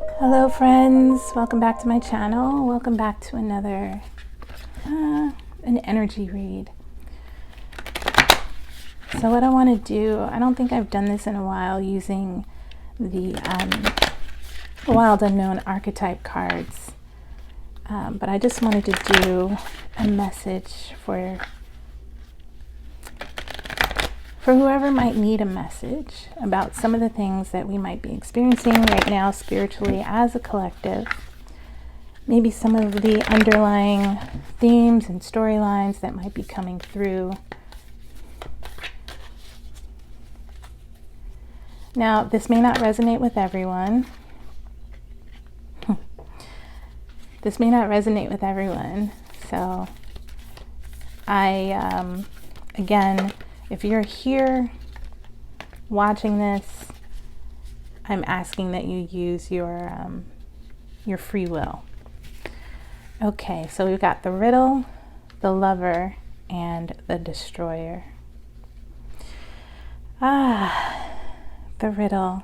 Hello friends, welcome back to my channel. Welcome back to another an energy read. So what I want to do, I don't think I've done this in a while using the Wild Unknown archetype cards, but I just wanted to do a message for whoever might need a message about some of the things that we might be experiencing right now spiritually as a collective. Maybe some of the underlying themes and storylines that might be coming through. Now, this may not resonate with everyone. This may not resonate with everyone. So again, if you're here watching this, I'm asking that you use your free will. Okay, so we've got the Riddle, the Lover, and the Destroyer. The Riddle.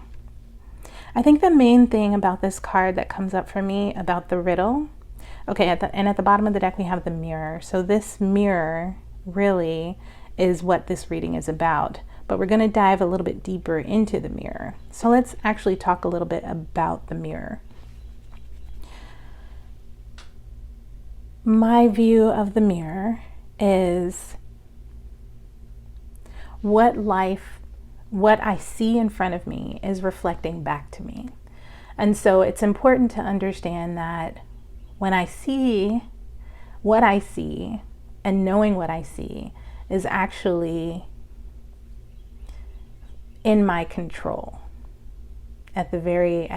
I think the main thing about this card that comes up for me about the Riddle, okay, at the bottom of the deck we have the Mirror. So this mirror really is what this reading is about, but we're going to dive a little bit deeper into the mirror. So let's actually talk a little bit about the mirror. My view of the mirror is what I see in front of me is reflecting back to me. And so it's important to understand that when I see what I see and knowing what I see is actually in my control. At the very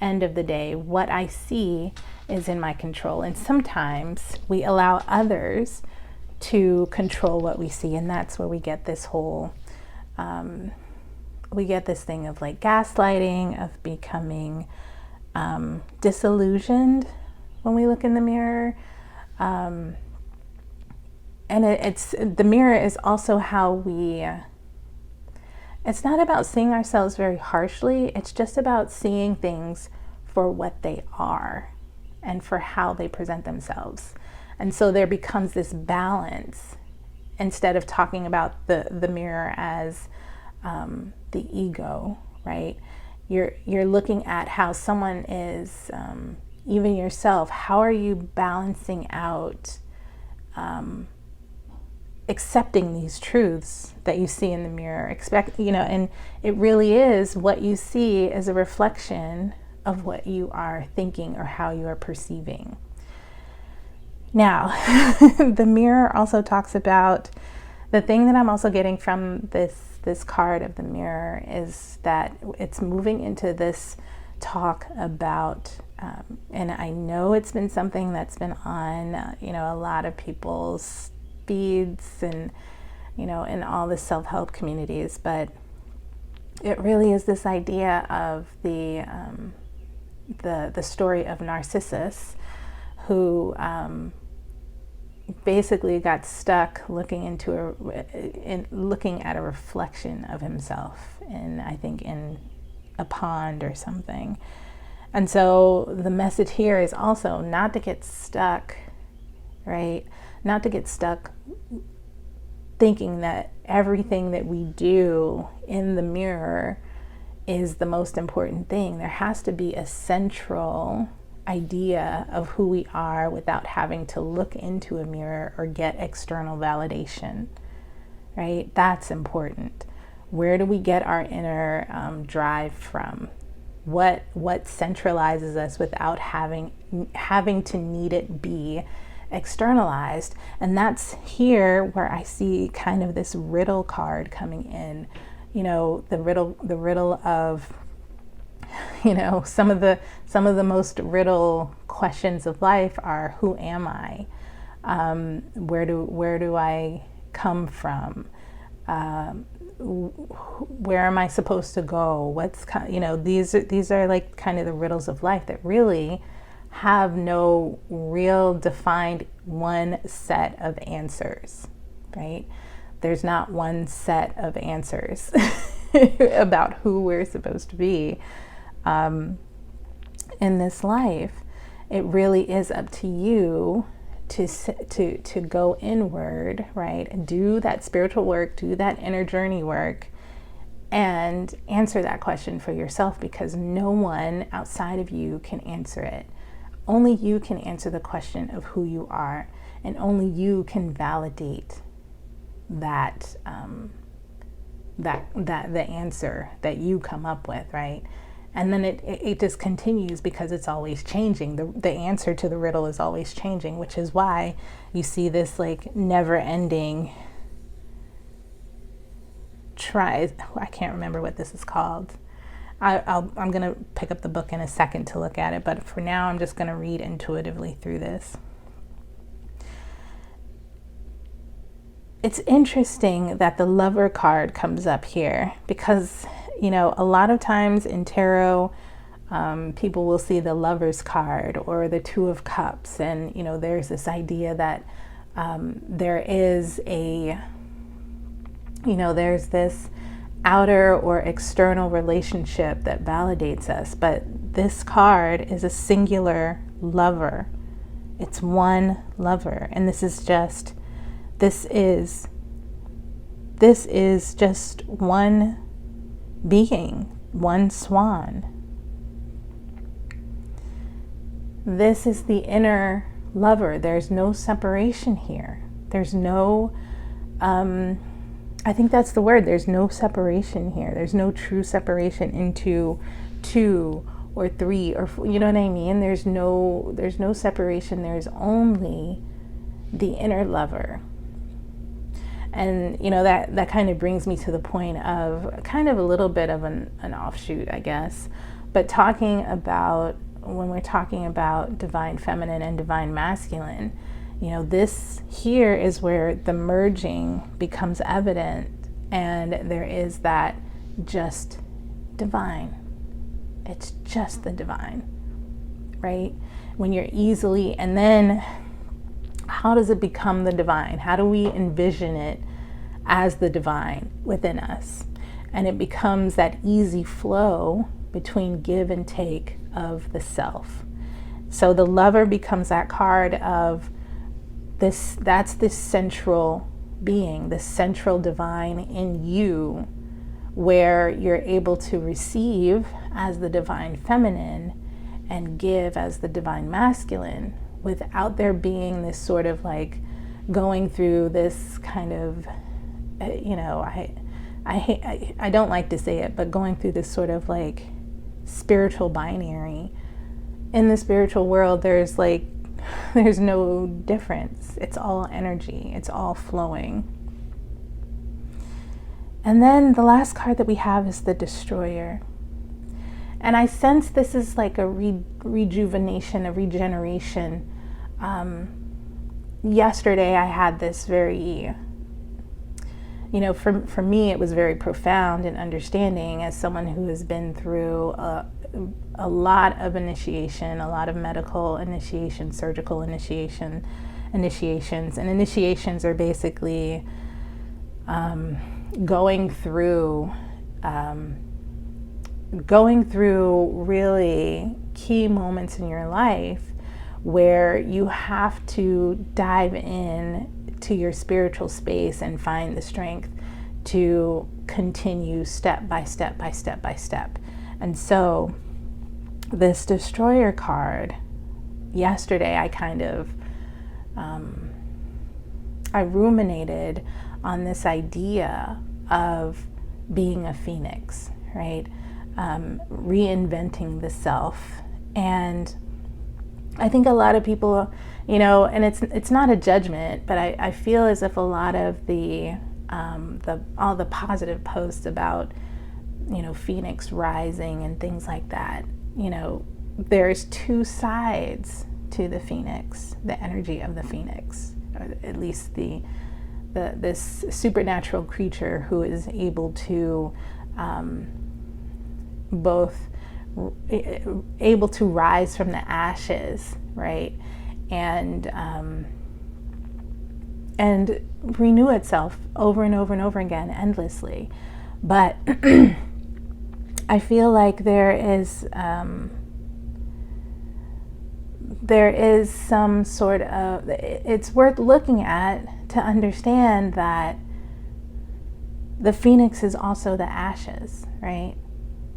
end of the day, what I see is in my control. And sometimes we allow others to control what we see, and that's where we get this whole we get this thing of like gaslighting, of becoming disillusioned when we look in the mirror. And the mirror is also how it's not about seeing ourselves very harshly. It's just about seeing things for what they are and for how they present themselves. And so there becomes this balance instead of talking about the mirror as the ego, right? You're looking at how someone is, even yourself, how are you balancing out accepting these truths that you see in the mirror, and it really is what you see is a reflection of what you are thinking or how you are perceiving. Now, the mirror also talks about the thing that I'm also getting from this card of the mirror is that it's moving into this talk about, and I know it's been something that's been on, a lot of people's feeds and in all the self-help communities, but it really is this idea of the story of Narcissus, who basically got stuck looking at a reflection of himself in a pond or something. And so the message here is also not to get stuck, right? Not to get stuck thinking that everything that we do in the mirror is the most important thing. There has to be a central idea of who we are without having to look into a mirror or get external validation, right? That's important. Where do we get our inner drive from? What centralizes us without having to need it be externalized? And that's here where I see kind of this riddle card coming in. The riddle of some of the most riddle questions of life are, who am I? Where do I come from? Where am I supposed to go? These are like kind of the riddles of life that really have no real defined one set of answers, right? There's not one set of answers about who we're supposed to be. in this life, it really is up to you to go inward, right? And do that spiritual work, do that inner journey work, and answer that question for yourself, because no one outside of you can answer it. Only you can answer the question of who you are, and only you can validate that the answer that you come up with, right? And then it just continues, because it's always changing. The answer to the riddle is always changing, which is why you see this like never-ending I can't remember what this is called. I'm going to pick up the book in a second to look at it, but for now I'm just going to read intuitively through this. It's interesting that the Lover card comes up here, because, you know, a lot of times in tarot, people will see the Lover's card or the Two of Cups, and, you know, there's this idea that there is there's this outer or external relationship that validates us, but this card is a singular lover. It's one lover, and this is just one being, one swan. This is the inner lover. There's no separation here. There's no I think that's the word. There's no separation here. There's no true separation into 2 or 3 or 4, you know what I mean? There's no separation. There's only the inner lover. And, you know, that kind of brings me to the point of kind of a little bit of an offshoot, I guess. But when we're talking about divine feminine and divine masculine, you know, this here is where the merging becomes evident, and there is that just divine. It's just the divine, right? When you're easily, and then how does it become the divine? How do we envision it as the divine within us? And it becomes that easy flow between give and take of the self. So the Lover becomes that card of this, that's this central being, this central divine in you, where you're able to receive as the divine feminine and give as the divine masculine, without there being this sort of like going through this kind of, you know, I don't like to say it, but going through this sort of like spiritual binary. In the spiritual world, there's no difference. It's all energy. It's all flowing. And then the last card that we have is the Destroyer. And I sense this is like a rejuvenation, a regeneration. Yesterday I had this very, you know, for me it was very profound in understanding, as someone who has been through a lot of initiation, a lot of medical initiation, surgical initiations. And initiations are basically going through really key moments in your life where you have to dive in to your spiritual space and find the strength to continue step by step by step by step. And so this Destroyer card, yesterday I kind of I ruminated on this idea of being a phoenix, right? Reinventing the self. And I think a lot of people, you know, and it's not a judgment, but I feel as if a lot of all the positive posts about, you know, Phoenix rising and things like that, you know, there's two sides to the Phoenix, the energy of the Phoenix, or at least this supernatural creature who is able to both able to rise from the ashes, right, and renew itself over and over and over again, endlessly. But I feel like there is there is some sort of, it's worth looking at to understand that the phoenix is also the ashes, right?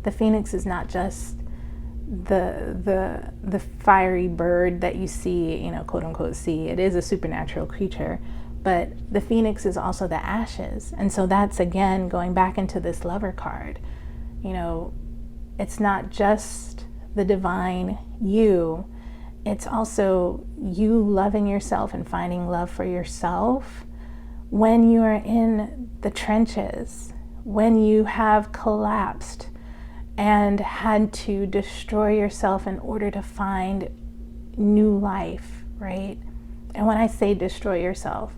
The phoenix is not just the fiery bird that you see, you know, quote unquote see. It is a supernatural creature, but the phoenix is also the ashes. And so that's, again, going back into this Lover card. You know, it's not just the divine you, it's also you loving yourself and finding love for yourself when you are in the trenches, when you have collapsed and had to destroy yourself in order to find new life, right? And when I say destroy yourself,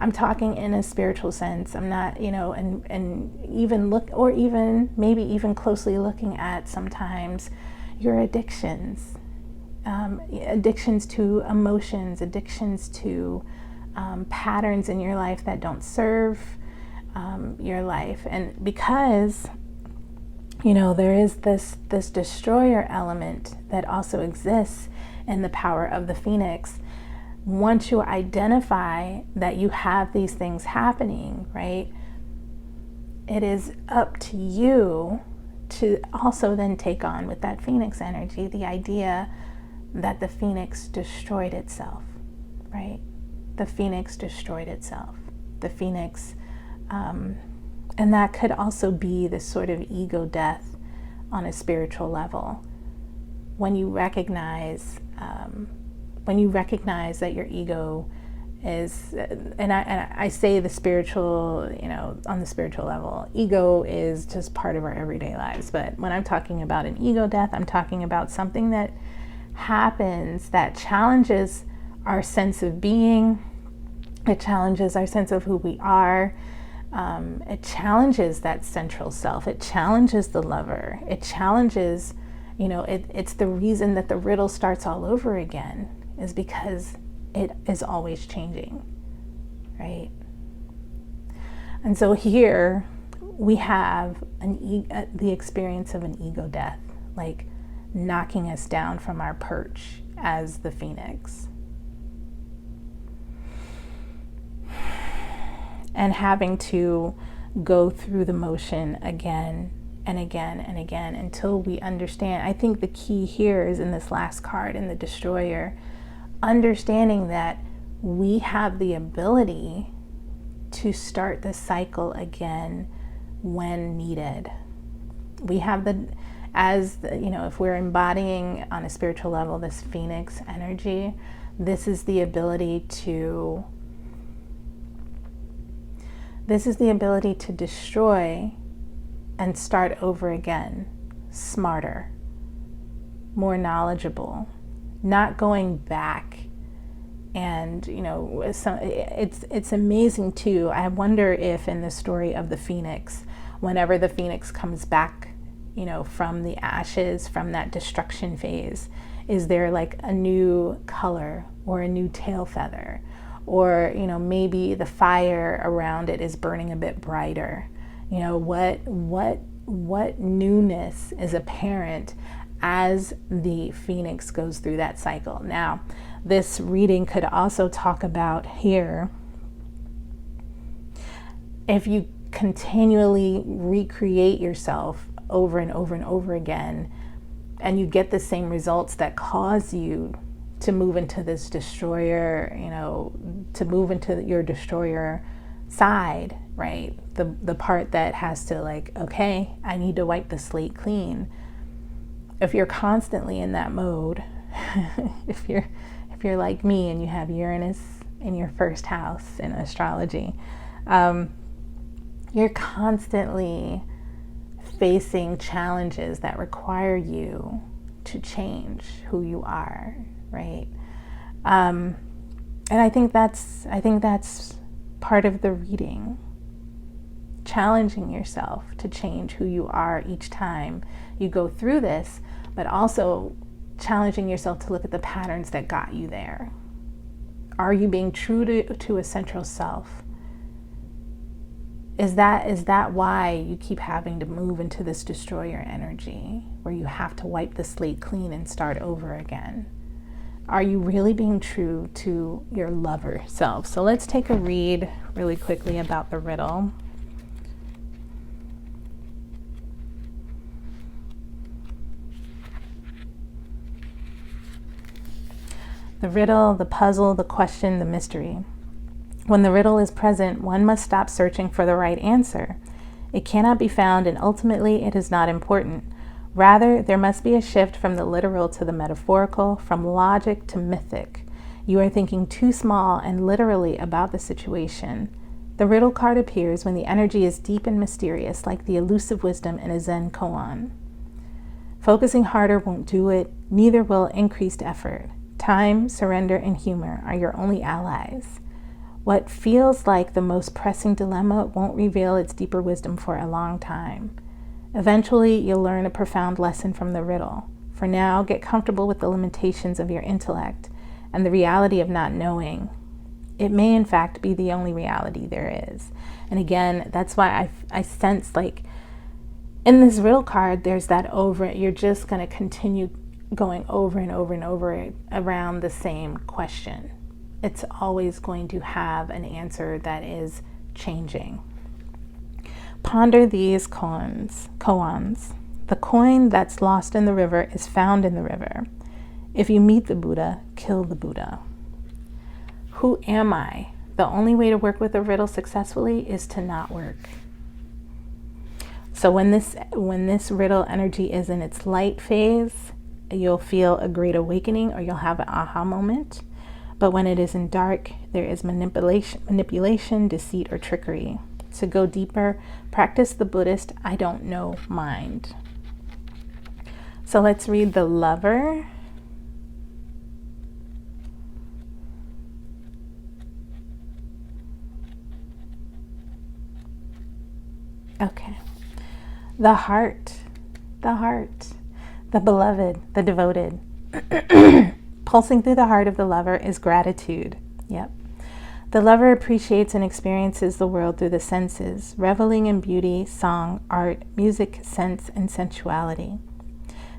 I'm talking in a spiritual sense. I'm not, you know, and even look, or even maybe even closely looking at sometimes your addictions, addictions to emotions, addictions to patterns in your life that don't serve your life. And because, you know, there is this destroyer element that also exists in the power of the phoenix. Once you identify that you have these things happening, right, it is up to you to also then take on with that phoenix energy the idea that the phoenix destroyed itself, right? The phoenix destroyed itself. The phoenix, and that could also be this sort of ego death on a spiritual level. When you recognize that your ego is, and I say the spiritual, you know, on the spiritual level, ego is just part of our everyday lives. But when I'm talking about an ego death, I'm talking about something that happens that challenges our sense of being. It challenges our sense of who we are. It challenges that central self. It challenges the lover. It challenges, you know, it's the reason that the riddle starts all over again, is because it is always changing, right? And so here we have the experience of an ego death, like knocking us down from our perch as the phoenix. And having to go through the motion again and again and again until we understand. I think the key here is in this last card, in the destroyer, understanding that we have the ability to start the cycle again when needed. We have you know, if we're embodying on a spiritual level this phoenix energy, this is the ability to destroy and start over again, smarter, more knowledgeable, not going back. And, you know, it's amazing too. I wonder if in the story of the phoenix, whenever the phoenix comes back, you know, from the ashes, from that destruction phase, is there like a new color or a new tail feather? Or, you know, maybe the fire around it is burning a bit brighter. You know, what newness is apparent as the phoenix goes through that cycle. Now, this reading could also talk about here, if you continually recreate yourself over and over and over again, and you get the same results that cause you to move into this destroyer, you know, to move into your destroyer side, right? The part that has to, like, okay, I need to wipe the slate clean. If you're constantly in that mode, if you're like me and you have Uranus in your first house in astrology, you're constantly facing challenges that require you to change who you are, right? And I think that's part of the reading, challenging yourself to change who you are each time you go through this, but also challenging yourself to look at the patterns that got you there. Are you being true to a central self? Is that why you keep having to move into this destroyer energy where you have to wipe the slate clean and start over again? Are you really being true to your lover self? So let's take a read really quickly about the riddle. The riddle, the puzzle, the question, the mystery. When the riddle is present, one must stop searching for the right answer. It cannot be found, and ultimately it is not important. Rather, there must be a shift from the literal to the metaphorical, from logic to mythic. You are thinking too small and literally about the situation. The riddle card appears when the energy is deep and mysterious, like the elusive wisdom in a Zen koan. Focusing harder won't do it, neither will increased effort. Time, surrender, and humor are your only allies. What feels like the most pressing dilemma won't reveal its deeper wisdom for a long time. Eventually, you'll learn a profound lesson from the riddle. For now, get comfortable with the limitations of your intellect and the reality of not knowing. It may, in fact, be the only reality there is. And again, that's why I sense like in this riddle card, there's that you're just going to continue going over and over and over around the same question. It's always going to have an answer that is changing. Ponder these koans. The coin that's lost in the river is found in the river. If you meet the Buddha, kill the Buddha. Who am I? The only way to work with a riddle successfully is to not work. So when this riddle energy is in its light phase, you'll feel a great awakening or you'll have an aha moment. But when it is in dark, there is manipulation, deceit, or trickery. To go deeper, practice the Buddhist I don't know mind. So let's read the Lover. Okay. The heart, the beloved, the devoted. Pulsing through the heart of the lover is gratitude. Yep. The lover appreciates and experiences the world through the senses, reveling in beauty, song, art, music, sense, and sensuality.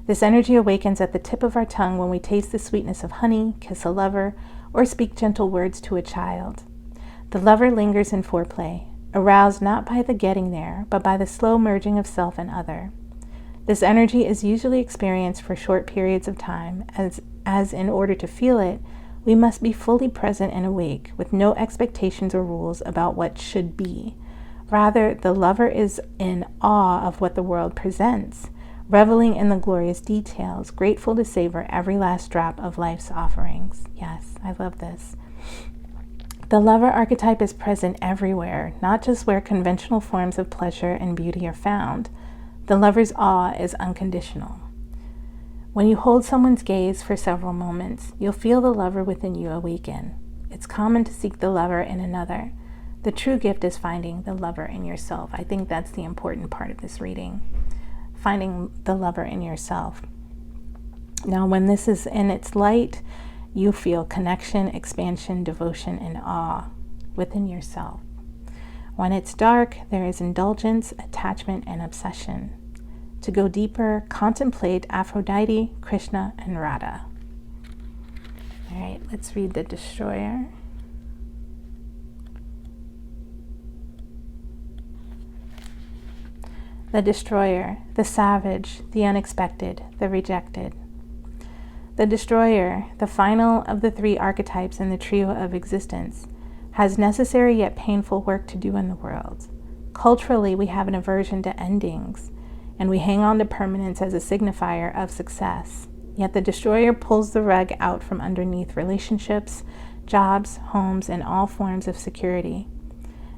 This energy awakens at the tip of our tongue when we taste the sweetness of honey, kiss a lover, or speak gentle words to a child. The lover lingers in foreplay, aroused not by the getting there, but by the slow merging of self and other. This energy is usually experienced for short periods of time, as in order to feel it, we must be fully present and awake, with no expectations or rules about what should be. Rather, the lover is in awe of what the world presents, reveling in the glorious details, grateful to savor every last drop of life's offerings. Yes, I love this. The lover archetype is present everywhere, not just where conventional forms of pleasure and beauty are found. The lover's awe is unconditional. When you hold someone's gaze for several moments, you'll feel the lover within you awaken. It's common to seek the lover in another. The true gift is finding the lover in yourself. I think that's the important part of this reading. Finding the lover in yourself. Now, when this is in its light, you feel connection, expansion, devotion, and awe within yourself. When it's dark, there is indulgence, attachment, and obsession. To go deeper, contemplate Aphrodite, Krishna, and Radha. All right, let's read the Destroyer. The Destroyer, the savage, the unexpected, the rejected. The Destroyer, the final of the three archetypes in the trio of existence, has necessary yet painful work to do in the world. Culturally, we have an aversion to endings, and we hang on to permanence as a signifier of success. Yet the Destroyer pulls the rug out from underneath relationships, jobs, homes, and all forms of security.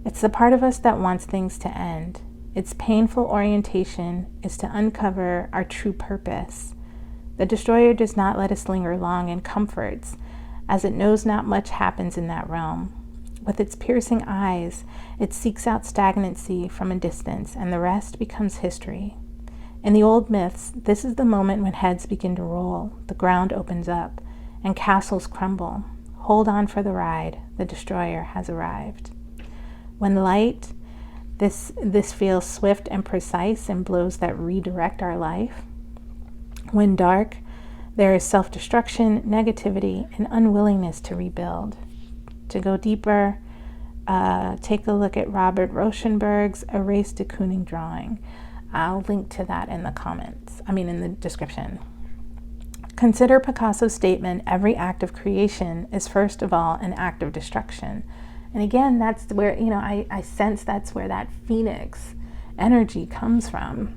It's the part of us that wants things to end. Its painful orientation is to uncover our true purpose. The Destroyer does not let us linger long in comforts, as it knows not much happens in that realm. With its piercing eyes, it seeks out stagnancy from a distance, and the rest becomes history. In the old myths, this is the moment when heads begin to roll, the ground opens up, and castles crumble. Hold on for the ride, the Destroyer has arrived. When light, this feels swift and precise in blows that redirect our life. When dark, There is self-destruction, negativity, and unwillingness to rebuild. To go deeper, take a look at Robert Rauschenberg's Erase de Kooning drawing. I'll link to that in the comments. In the description. Consider Picasso's statement, every act of creation is first of all an act of destruction. And again, that's where, I sense that's where that phoenix energy comes from.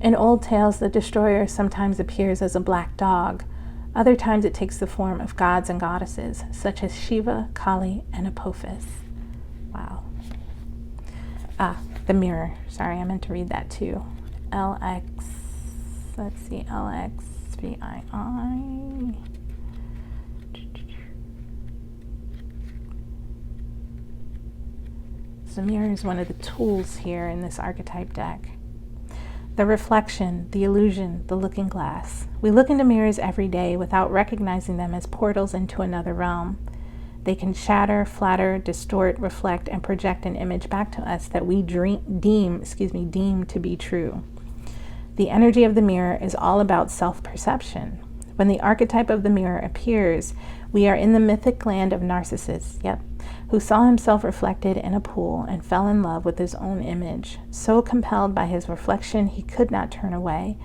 In old tales, the destroyer sometimes appears as a black dog. Other times it takes the form of gods and goddesses, such as Shiva, Kali, and Apophis. Wow. The mirror. Sorry, I meant to read that too. LXVII. The mirror is one of the tools here in this archetype deck. The reflection, the illusion, the looking glass. We look into mirrors every day without recognizing them as portals into another realm. They can shatter, flatter, distort, reflect, and project an image back to us that we deem to be true. The energy of the mirror is all about self-perception. When the archetype of the mirror appears, we are in the mythic land of Narcissus, who saw himself reflected in a pool and fell in love with his own image. So compelled by his reflection, he could not turn away,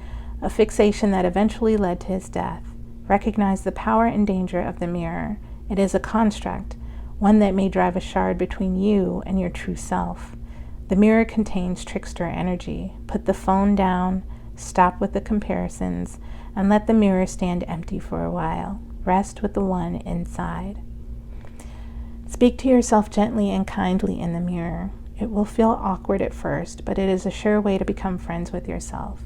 a fixation that eventually led to his death. Recognize the power and danger of the mirror. It is a construct, one that may drive a shard between you and your true self. The mirror contains trickster energy. Put the phone down, stop with the comparisons, and let the mirror stand empty for a while. Rest with the one inside. Speak to yourself gently and kindly in the mirror. It will feel awkward at first, but it is a sure way to become friends with yourself.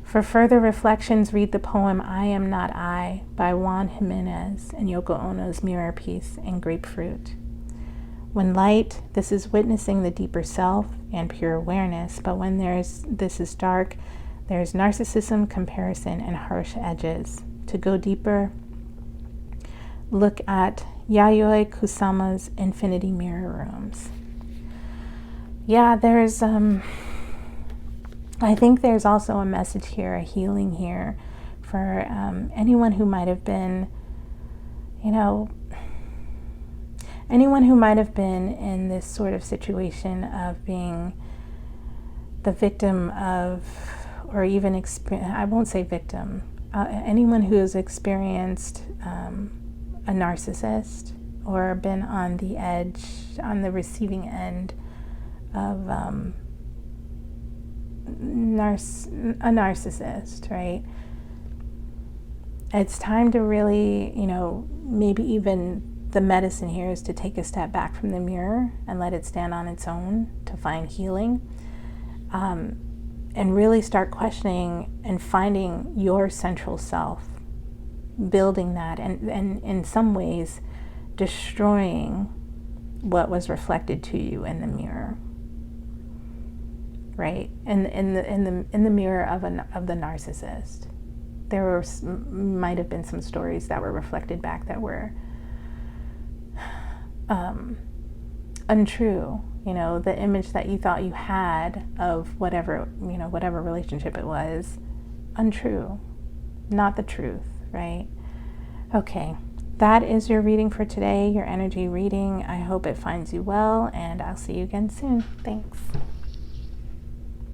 For further reflections, read the poem I Am Not I by Juan Jimenez and Yoko Ono's mirror piece in Grapefruit. When light, this is witnessing the deeper self and pure awareness, but when this is dark, there's narcissism, comparison, and harsh edges. To go deeper, look at Yayoi Kusama's Infinity Mirror Rooms. There's I think there's also a message here, a healing here for anyone who might have been, anyone who might have been in this sort of situation of being the victim of, or even I won't say victim, anyone who has experienced a narcissist or been on the edge, on the receiving end of a narcissist, right? It's time to really, maybe even the medicine here is to take a step back from the mirror and let it stand on its own to find healing, and really start questioning and finding your central self, building that, and in some ways destroying what was reflected to you in the mirror, right? In the mirror of the narcissist, there might have been some stories that were reflected back that were untrue. The image that you thought you had of whatever relationship it was, untrue, not the truth, right? Okay, that is your reading for today, your energy reading. I hope it finds you well, and I'll see you again soon. Thanks.